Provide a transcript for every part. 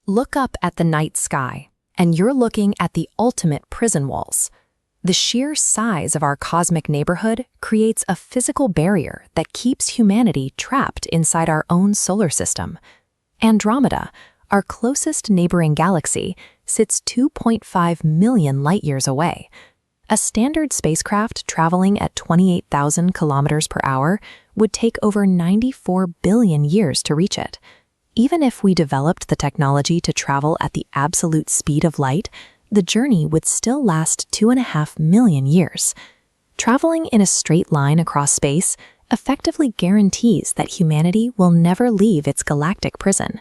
Look up at the night sky, and you're looking at the ultimate prison walls. The sheer size of our cosmic neighborhood creates a physical barrier that keeps humanity trapped inside our own solar system. Andromeda, our closest neighboring galaxy, sits 2.5 million light-years away. A standard spacecraft traveling at 28,000 kilometers per hour would take over 94 billion years to reach it. Even if we developed the technology to travel at the absolute speed of light, the journey would still last 2.5 million years. Traveling in a straight line across space effectively guarantees that humanity will never leave its galactic prison.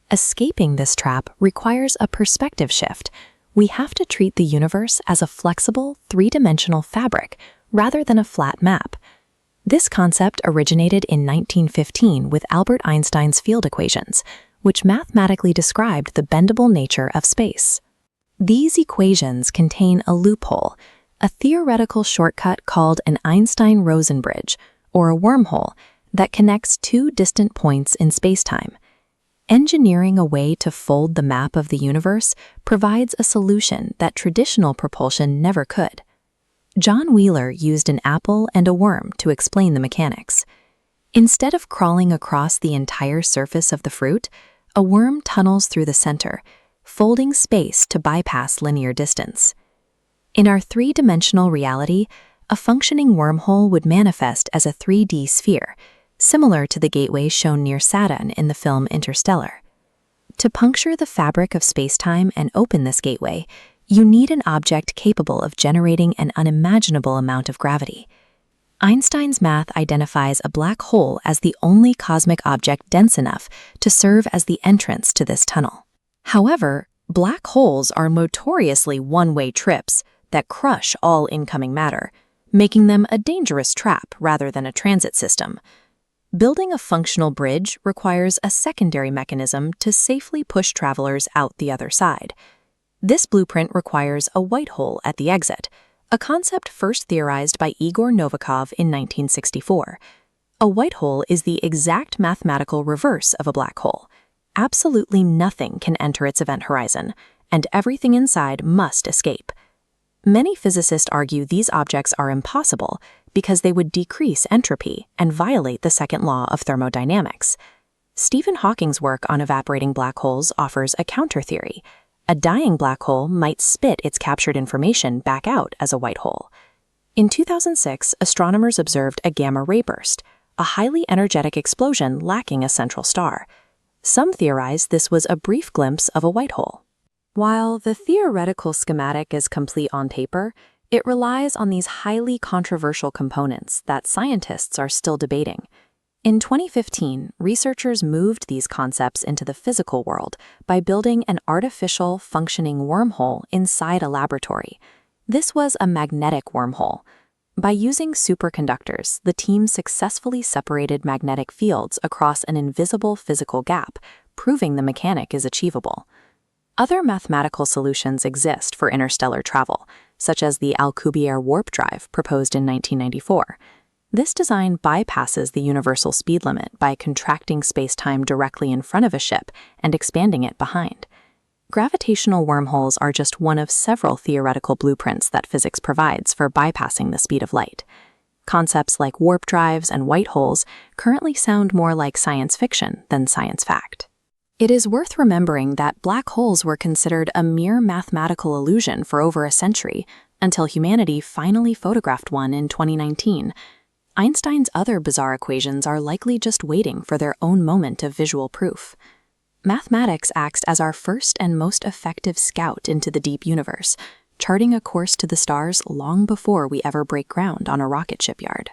Escaping this trap requires a perspective shift. We have to treat the universe as a flexible, three-dimensional fabric rather than a flat map. This concept originated in 1915 with Albert Einstein's field equations, which mathematically described the bendable nature of space. These equations contain a loophole, a theoretical shortcut called an Einstein-Rosen bridge, or a wormhole, that connects two distant points in spacetime. Engineering a way to fold the map of the universe provides a solution that traditional propulsion never could. John Wheeler used an apple and a worm to explain the mechanics. Instead of crawling across the entire surface of the fruit, a worm tunnels through the center, folding space to bypass linear distance. In our three-dimensional reality, a functioning wormhole would manifest as a 3D sphere, similar to the gateway shown near Saturn in the film Interstellar. To puncture the fabric of spacetime and open this gateway, you need an object capable of generating an unimaginable amount of gravity. Einstein's math identifies a black hole as the only cosmic object dense enough to serve as the entrance to this tunnel. However, black holes are notoriously one-way trips that crush all incoming matter, making them a dangerous trap rather than a transit system. Building a functional bridge requires a secondary mechanism to safely push travelers out the other side. This blueprint requires a white hole at the exit, a concept first theorized by Igor Novikov in 1964. A white hole is the exact mathematical reverse of a black hole. Absolutely nothing can enter its event horizon, and everything inside must escape. Many physicists argue these objects are impossible because they would decrease entropy and violate the second law of thermodynamics. Stephen Hawking's work on evaporating black holes offers a counter-theory. A dying black hole might spit its captured information back out as a white hole. In 2006, astronomers observed a gamma-ray burst, a highly energetic explosion lacking a central star. Some theorize this was a brief glimpse of a white hole. While the theoretical schematic is complete on paper, it relies on these highly controversial components that scientists are still debating. In 2015, researchers moved these concepts into the physical world by building an artificial, functioning wormhole inside a laboratory. This was a magnetic wormhole. By using superconductors, the team successfully separated magnetic fields across an invisible physical gap, proving the mechanic is achievable. Other mathematical solutions exist for interstellar travel, such as the Alcubierre warp drive proposed in 1994. This design bypasses the universal speed limit by contracting spacetime directly in front of a ship and expanding it behind. Gravitational wormholes are just one of several theoretical blueprints that physics provides for bypassing the speed of light. Concepts like warp drives and white holes currently sound more like science fiction than science fact. It is worth remembering that black holes were considered a mere mathematical illusion for over a century, until humanity finally photographed one in 2019. Einstein's other bizarre equations are likely just waiting for their own moment of visual proof. Mathematics acts as our first and most effective scout into the deep universe, charting a course to the stars long before we ever break ground on a rocket shipyard.